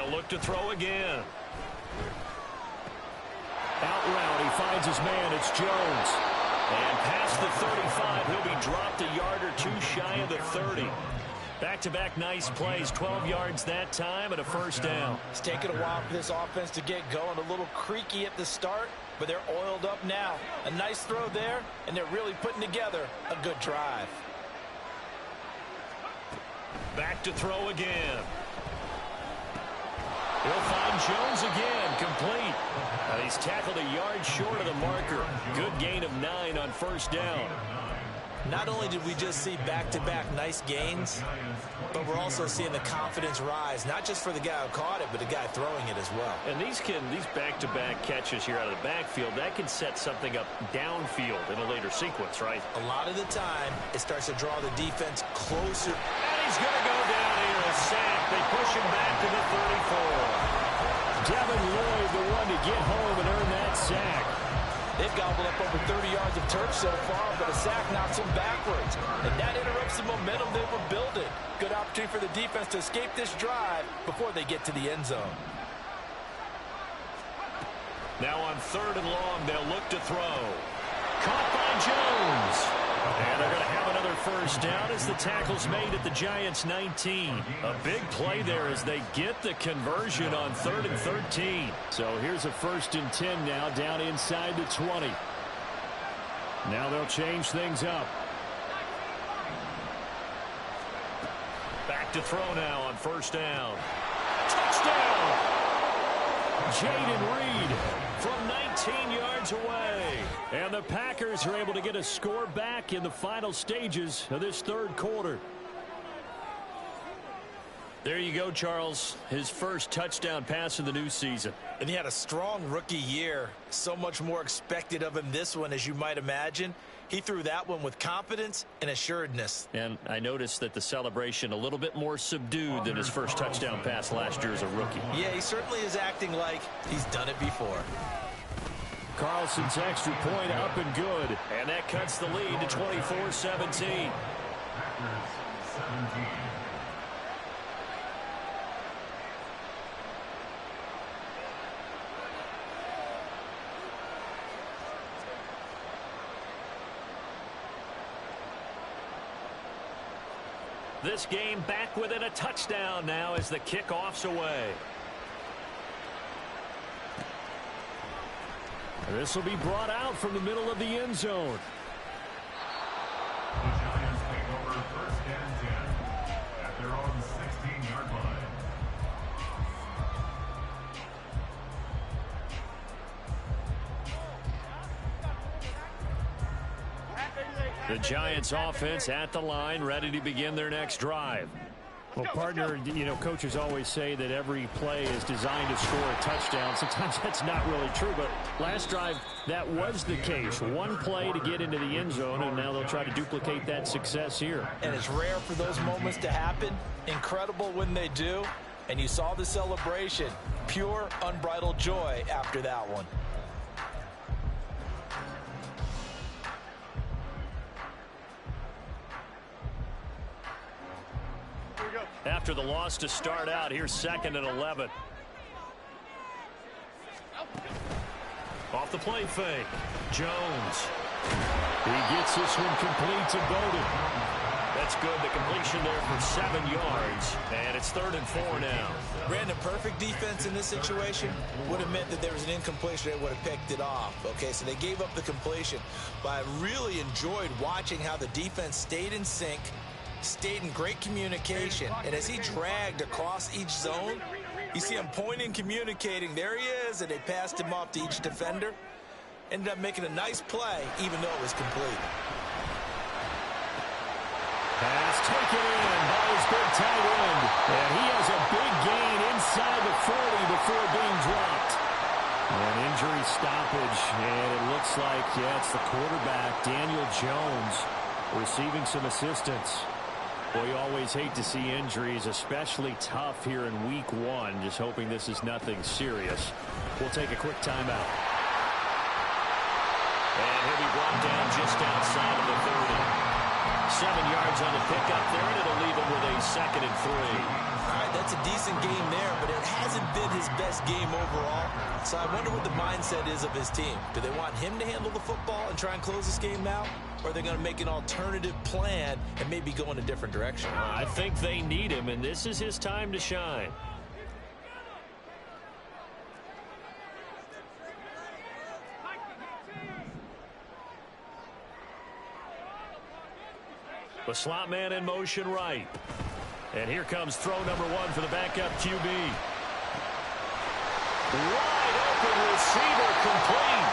They'll look to throw again. Out route, he finds his man. It's Jones. And past the 35, he'll be dropped a yard or two shy of the 30. Back-to-back nice plays, 12 yards that time and a first down. It's taken a while for this offense to get going. A little creaky at the start, but they're oiled up now. A nice throw there, and they're really putting together a good drive. Back to throw again. He'll find Jones again, complete. He's tackled a yard short of the marker. Good gain of 9 on first down. Not only did we just see back-to-back nice gains, but we're also seeing the confidence rise, not just for the guy who caught it, but the guy throwing it as well. And these back-to-back catches here out of the backfield, that can set something up downfield in a later sequence, right? A lot of the time, it starts to draw the defense closer. And he's going to go down here, a sack. They push him back to the 34. Devin Lloyd, the one to get home and earn that sack. They've gobbled up over 30 yards of turf so far, but a sack knocks them backwards. And that interrupts the momentum they were building. Good opportunity for the defense to escape this drive before they get to the end zone. Now on 3rd and long, they'll look to throw. Caught by Jones. And they're going to have another first down as the tackle's made at the Giants' 19. A big play there as they get the conversion on 3rd and 13. So here's a 1st and 10 now down inside the 20. Now they'll change things up. Back to throw now on 1st down. Touchdown! Jaden Reed from 19 yards away. And the Packers are able to get a score back in the final stages of this 3rd quarter. There you go, Charles. His first touchdown pass of the new season. And he had a strong rookie year. So much more expected of him this one, as you might imagine. He threw that one with confidence and assuredness. And I noticed that the celebration a little bit more subdued than his first touchdown pass last year as a rookie. Yeah, he certainly is acting like he's done it before. Carlson's extra point up and good. And that cuts the lead to 24-17. This game back within a touchdown now as the kickoff's away. This will be brought out from the middle of the end zone. The Giants take over 1st and 10 at their own 16-yard line. The Giants offense at the line, ready to begin their next drive. Well, partner, you know, coaches always say that every play is designed to score a touchdown. Sometimes that's not really true, but last drive, that was the case. One play to get into the end zone, and now they'll try to duplicate that success here. And it's rare for those moments to happen. Incredible when they do. And you saw the celebration. Pure, unbridled joy after that one. After the loss to start out, here's 2nd and 11. Off the play fake. Jones. He gets this one complete to Bowden. That's good. The completion there for 7 yards. And it's 3rd and 4 now. Brandon, perfect defense in this situation would have meant that there was an incompletion. They would have picked it off. Okay, so they gave up the completion. But I really enjoyed watching how the defense stayed in sync, stayed in great communication, and as he dragged across each zone, you see him pointing, communicating. There he is, and they passed him off to each defender. Ended up making a nice play, even though it was complete. Pass taken in by his big tight end, and he has a big gain inside the 40 before being dropped. An injury stoppage, and it looks like, yeah, it's the quarterback, Daniel Jones, receiving some assistance. Well, you always hate to see injuries, especially tough here in week 1. Just hoping this is nothing serious. We'll take a quick timeout. And he'll be brought down just outside of the 30. 7 yards on the pickup there, and it'll leave him with a 2nd and 3. All right, that's a decent game there, but it hasn't been his best game overall. So I wonder what the mindset is of his team. Do they want him to handle the football and try and close this game out? Or are they going to make an alternative plan and maybe go in a different direction? I think they need him, and this is his time to shine. The slot man in motion right. And here comes throw number one for the backup QB. Wide open receiver complete.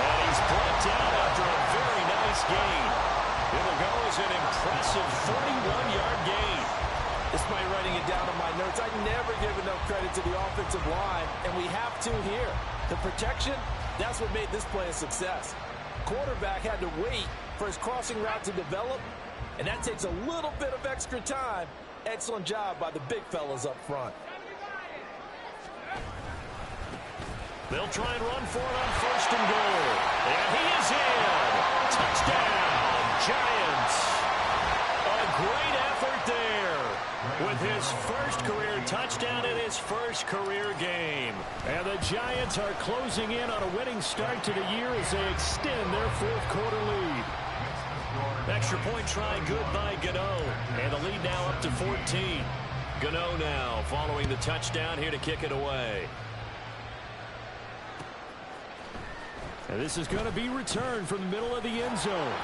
And he's brought down after a very nice gain. It'll go as an impressive 41-yard gain. Despite writing it down on my notes, I never give enough credit to the offensive line, and we have to here. The protection, that's what made this play a success. Quarterback had to wait for his crossing route to develop, and that takes a little bit of extra time. Excellent job by the big fellas up front. They'll try and run for it on 1st and goal. And he is in. Touchdown, Giants. A great effort there with his first career touchdown in his first career game. And the Giants are closing in on a winning start to the year as they extend their 4th quarter lead. Extra point try good by Gano. And the lead now up to 14. Gano now following the touchdown here to kick it away. And this is going to be returned from the middle of the end zone.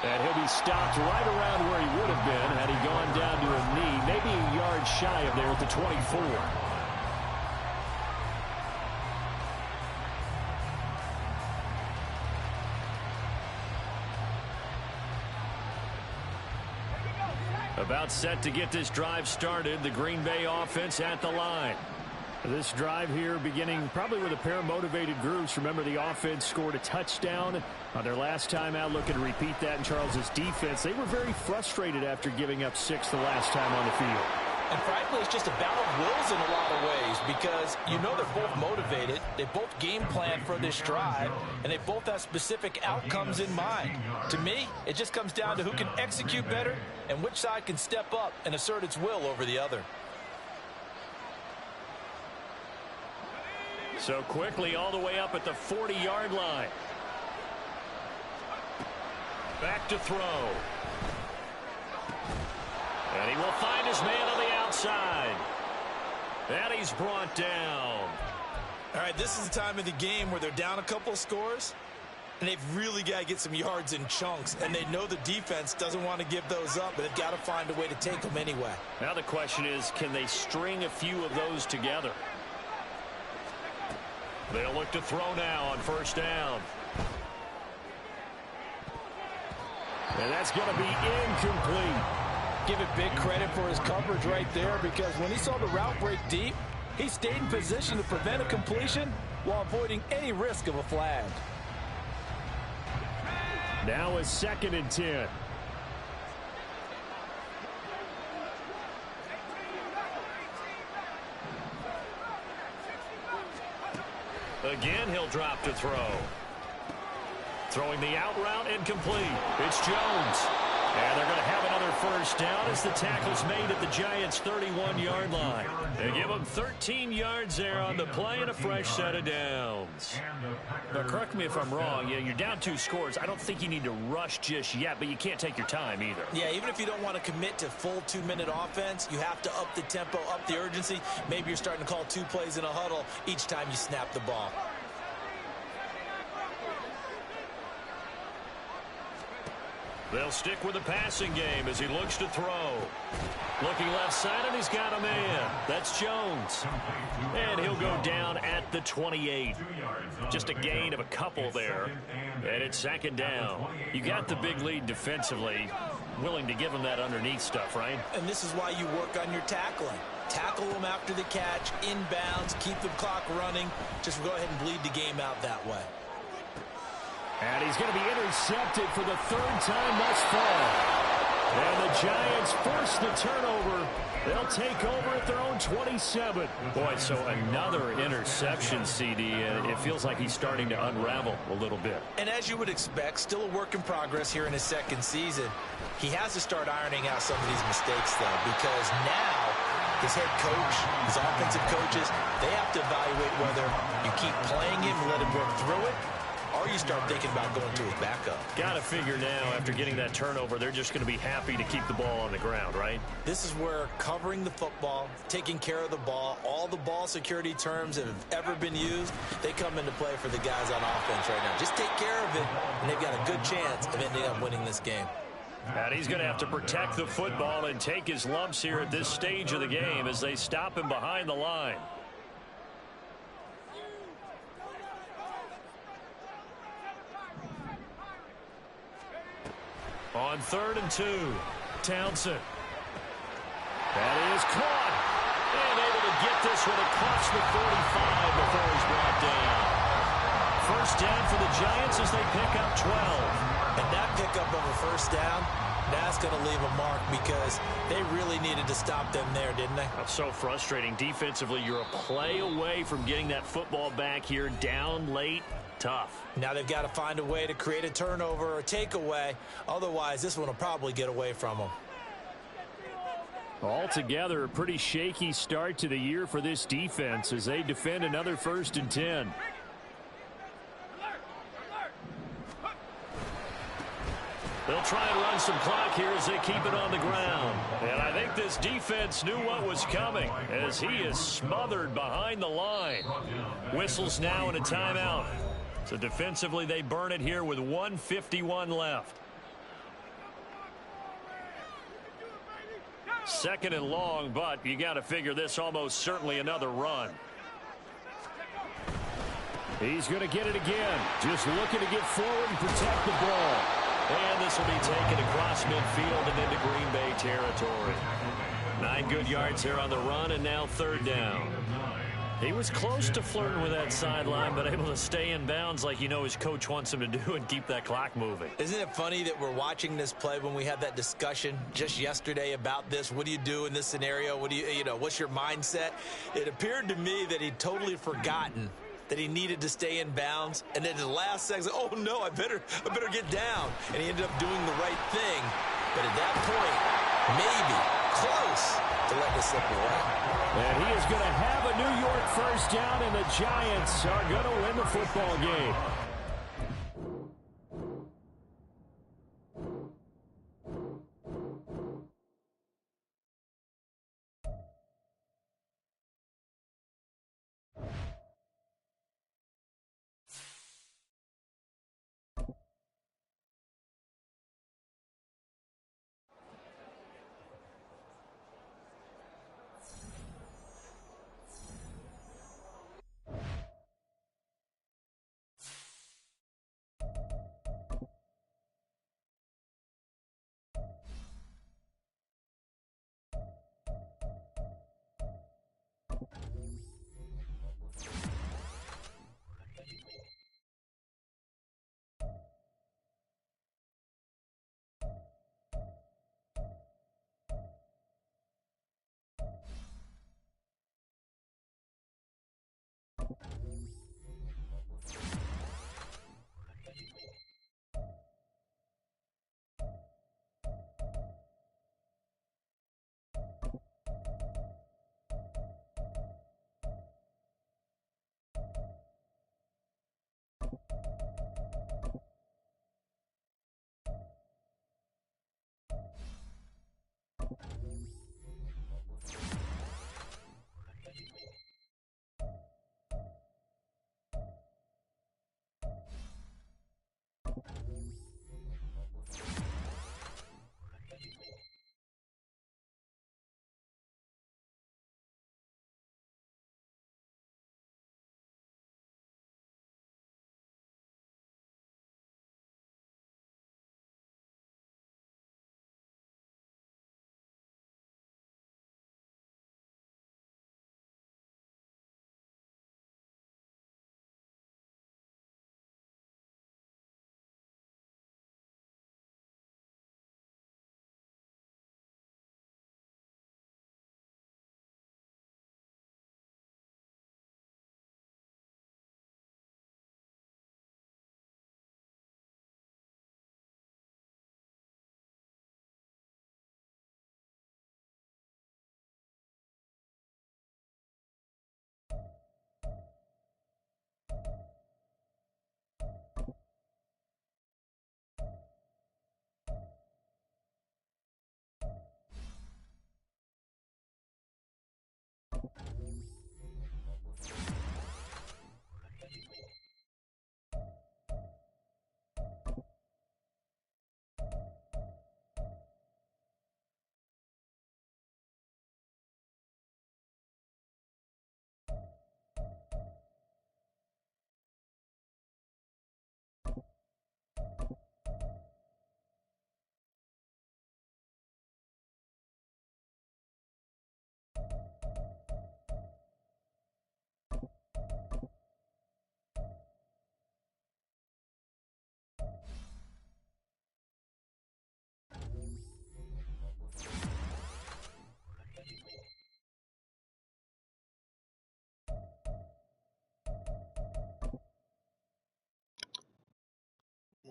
And he'll be stopped right around where he would have been had he gone down to a knee, maybe a yard shy of there at the 24. About set to get this drive started. The Green Bay offense at the line. This drive here beginning probably with a pair of motivated groups. Remember, the offense scored a touchdown on their last time out. Looking to repeat that in Charles's defense. They were very frustrated after giving up 6 the last time on the field. And frankly, it's just a battle of wills in a lot of ways because you know they're both motivated. They both game plan for this drive, and they both have specific outcomes in mind. To me, it just comes down to who can execute better and which side can step up and assert its will over the other. So quickly all the way up at the 40-yard line. Back to throw. And he will find his man on the outside. And he's brought down. All right, this is the time of the game where they're down a couple of scores, and they've really got to get some yards in chunks, and they know the defense doesn't want to give those up, but they've got to find a way to take them anyway. Now the question is, can they string a few of those together? They'll look to throw now on 1st down. And that's going to be incomplete. Give it big credit for his coverage right there because when he saw the route break deep, he stayed in position to prevent a completion while avoiding any risk of a flag. Now a 2nd and 10. Again, he'll drop to throw. Throwing the out route incomplete. It's Jones. And they're going to have another 1st down as the tackle's made at the Giants' 31-yard line. They give them 13 yards there on the play and a fresh set of downs. Now, correct me if I'm wrong. Yeah, you're down 2 scores. I don't think you need to rush just yet, but you can't take your time either. Yeah, even if you don't want to commit to full 2-minute offense, you have to up the tempo, up the urgency. Maybe you're starting to call 2 plays in a huddle each time you snap the ball. They'll stick with the passing game as he looks to throw. Looking left side, and he's got a man. That's Jones. And he'll go down at the 28. Just a gain of a couple there. And it's 2nd down. You got the big lead defensively. Willing to give him that underneath stuff, right? And this is why you work on your tackling. Tackle them after the catch, inbounds, keep the clock running. Just go ahead and bleed the game out that way. And he's going to be intercepted for the 3rd time thus far. And the Giants force the turnover. They'll take over at their own 27. Boy, so another interception, CD, and it feels like he's starting to unravel a little bit. And as you would expect, still a work in progress here in his second season. He has to start ironing out some of these mistakes, though, because now his head coach, his offensive coaches, they have to evaluate whether you keep playing him and let him work through it, or you start thinking about going to his backup. Got to figure now, after getting that turnover, they're just going to be happy to keep the ball on the ground, right? This is where covering the football, taking care of the ball, all the ball security terms that have ever been used, they come into play for the guys on offense right now. Just take care of it, and they've got a good chance of ending up winning this game. And he's going to have to protect the football and take his lumps here at this stage of the game as they stop him behind the line. On 3rd and 2, Townsend. That is caught. And able to get this one across the 45 before he's brought down. First down for the Giants as they pick up 12. And that pickup of a first down, that's going to leave a mark because they really needed to stop them there, didn't they? That's so frustrating. Defensively, you're a play away from getting that football back here, down late. Tough. Now they've got to find a way to create a turnover or a takeaway. Otherwise, this one will probably get away from them. Altogether, a pretty shaky start to the year for this defense as they defend another 1st and 10. They'll try and run some clock here as they keep it on the ground. And I think this defense knew what was coming as he is smothered behind the line. Whistles now and a timeout. So defensively, they burn it here with 1:51 left. 2nd and long, but you got to figure this almost certainly another run. He's going to get it again. Just looking to get forward and protect the ball. And this will be taken across midfield and into Green Bay territory. 9 good yards here on the run, and now 3rd down. He was close to flirting with that sideline, but able to stay in bounds like you know his coach wants him to do and keep that clock moving. Isn't it funny that we're watching this play when we had that discussion just yesterday about this? What do you do in this scenario? What do you know, what's your mindset? It appeared to me that he'd totally forgotten that he needed to stay in bounds, and then the last second, oh no, I better get down. And he ended up doing the right thing. But at that point, maybe close to letting it slip away. And he is going to have a New York first down, and the Giants are going to win the football game.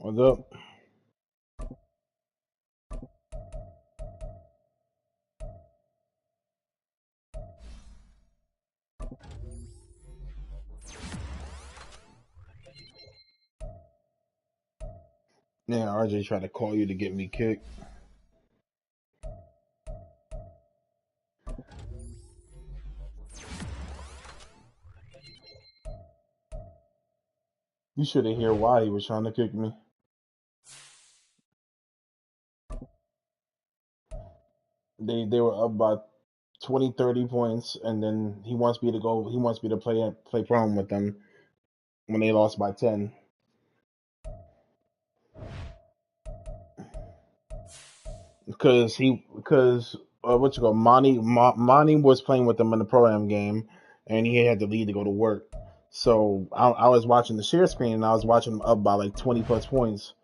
What's up? Yeah, RJ tried to call you to get me kicked. You should have heard why he was trying to kick me. They were up by 20, 30 points, and then he wants me to go. He wants me to play prom with them when they lost by 10. Because what you call Monty was playing with them in the pro-am game, and he had to leave to go to work. So I was watching the share screen, and I was watching them up by like 20 plus points.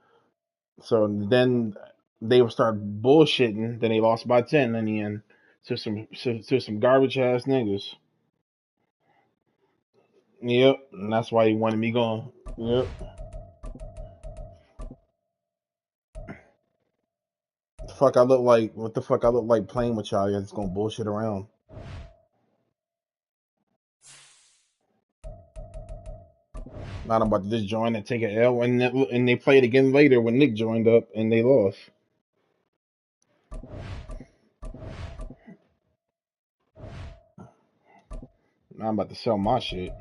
So then they would start bullshitting. Then they lost by 10 in the end to some garbage ass niggas. Yep, and that's why he wanted me gone. Yep. The fuck I look like? What the fuck I look like playing with y'all? You're just gonna bullshit around. Not about to just join and take an L, and they played again later when Nick joined up and they lost. Now I'm about to sell my shit.